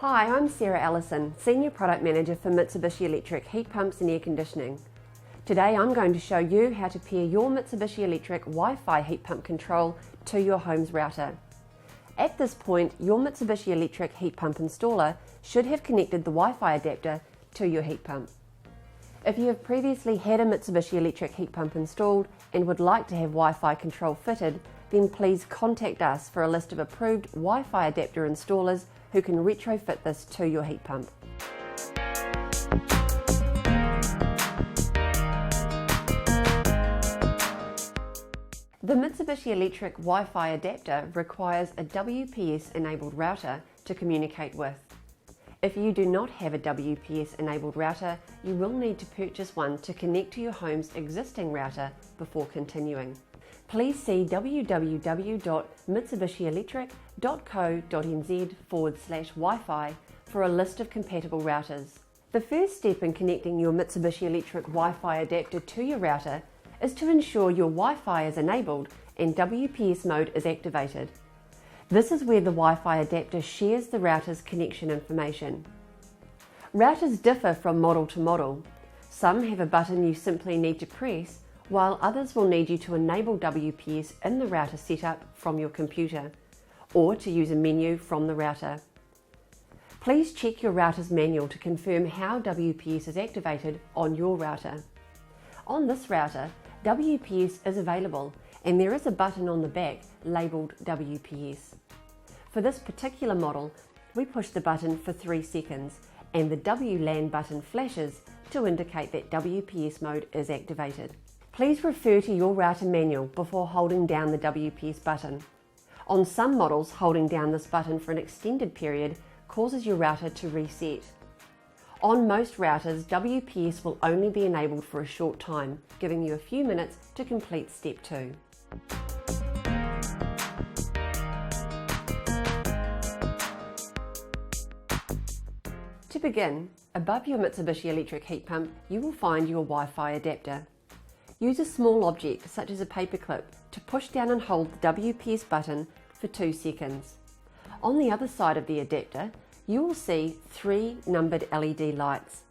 Hi, I'm Sarah Allison, Senior Product Manager for Mitsubishi Electric Heat Pumps and Air Conditioning. Today I'm going to show you how to pair your Mitsubishi Electric Wi-Fi heat pump control to your home's router. At this point, your Mitsubishi Electric heat pump installer should have connected the Wi-Fi adapter to your heat pump. If you have previously had a Mitsubishi Electric heat pump installed and would like to have Wi-Fi control fitted, then please contact us for a list of approved Wi-Fi adapter installers who can retrofit this to your heat pump. The Mitsubishi Electric Wi-Fi adapter requires a WPS-enabled router to communicate with. If you do not have a WPS-enabled router, you will need to purchase one to connect to your home's existing router before continuing. Please see www.mitsubishielectric.co.nz/Wi-Fi for a list of compatible routers. The first step in connecting your Mitsubishi Electric Wi-Fi adapter to your router is to ensure your Wi-Fi is enabled and WPS mode is activated. This is where the Wi-Fi adapter shares the router's connection information. Routers differ from model to model. Some have a button you simply need to press, while others will need you to enable WPS in the router setup from your computer, or to use a menu from the router. Please check your router's manual to confirm how WPS is activated on your router. On this router, WPS is available and there is a button on the back labelled WPS. For this particular model, we push the button for 3 seconds and the WLAN button flashes to indicate that WPS mode is activated. Please refer to your router manual before holding down the WPS button. On some models, holding down this button for an extended period causes your router to reset. On most routers, WPS will only be enabled for a short time, giving you a few minutes to complete step 2. To begin, above your Mitsubishi Electric heat pump, you will find your Wi-Fi adapter. Use a small object, such as a paperclip, to push down and hold the WPS button for 2 seconds. On the other side of the adapter, you will see 3 numbered LED lights.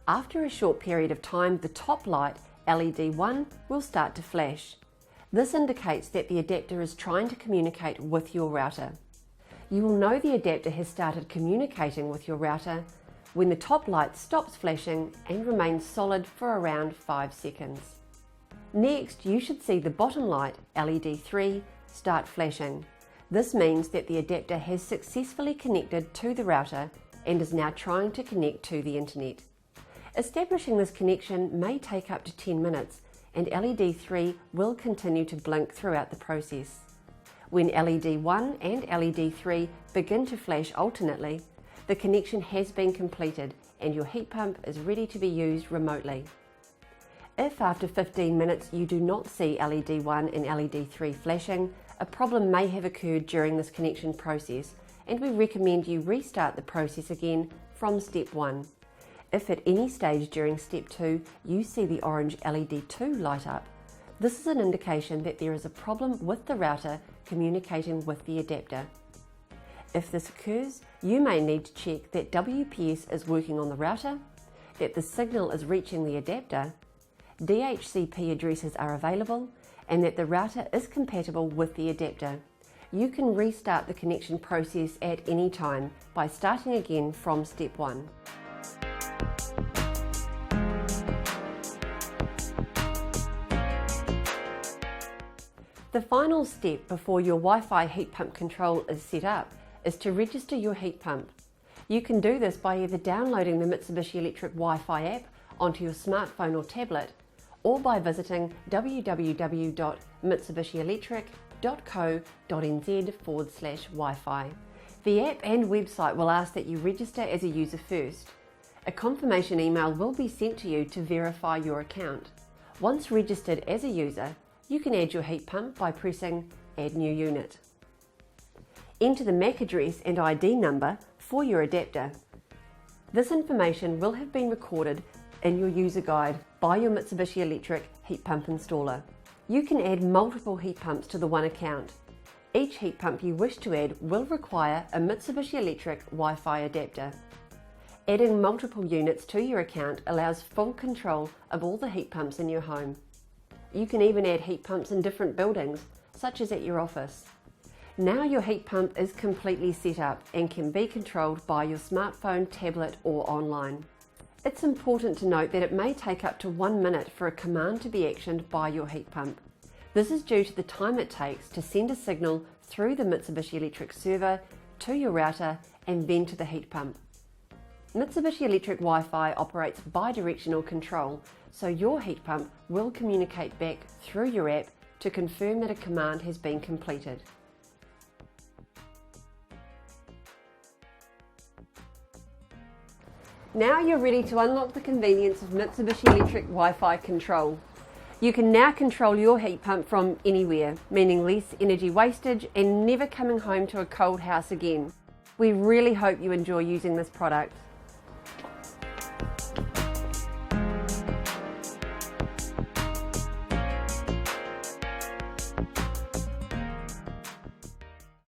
After a short period of time, the top light, LED 1, will start to flash. This indicates that the adapter is trying to communicate with your router. You will know the adapter has started communicating with your router when the top light stops flashing and remains solid for around 5 seconds. Next, you should see the bottom light, LED 3, start flashing. This means that the adapter has successfully connected to the router and is now trying to connect to the internet. Establishing this connection may take up to 10 minutes, and LED 3 will continue to blink throughout the process. When LED 1 and LED 3 begin to flash alternately, the connection has been completed and your heat pump is ready to be used remotely. If after 15 minutes you do not see LED 1 and LED 3 flashing, a problem may have occurred during this connection process, and we recommend you restart the process again from step 1. If at any stage during step 2 you see the orange LED 2 light up, this is an indication that there is a problem with the router communicating with the adapter. If this occurs, you may need to check that WPS is working on the router, that the signal is reaching the adapter, DHCP addresses are available, and that the router is compatible with the adapter. You can restart the connection process at any time by starting again from step 1. The final step before your Wi-Fi heat pump control is set up is to register your heat pump. You can do this by either downloading the Mitsubishi Electric Wi-Fi app onto your smartphone or tablet, or by visiting www.mitsubishielectric.co.nz/Wi-Fi. The app and website will ask that you register as a user first. A confirmation email will be sent to you to verify your account. Once registered as a user, you can add your heat pump by pressing Add New Unit. Enter the MAC address and ID number for your adapter. This information will have been recorded in your user guide by your Mitsubishi Electric heat pump installer. You can add multiple heat pumps to the one account. Each heat pump you wish to add will require a Mitsubishi Electric Wi-Fi adapter. Adding multiple units to your account allows full control of all the heat pumps in your home. You can even add heat pumps in different buildings, such as at your office. Now your heat pump is completely set up and can be controlled by your smartphone, tablet or online. It's important to note that it may take up to 1 minute for a command to be actioned by your heat pump. This is due to the time it takes to send a signal through the Mitsubishi Electric server to your router and then to the heat pump. Mitsubishi Electric Wi-Fi operates bi-directional control, so your heat pump will communicate back through your app to confirm that a command has been completed. Now you're ready to unlock the convenience of Mitsubishi Electric Wi-Fi control. You can now control your heat pump from anywhere, meaning less energy wastage and never coming home to a cold house again. We really hope you enjoy using this product.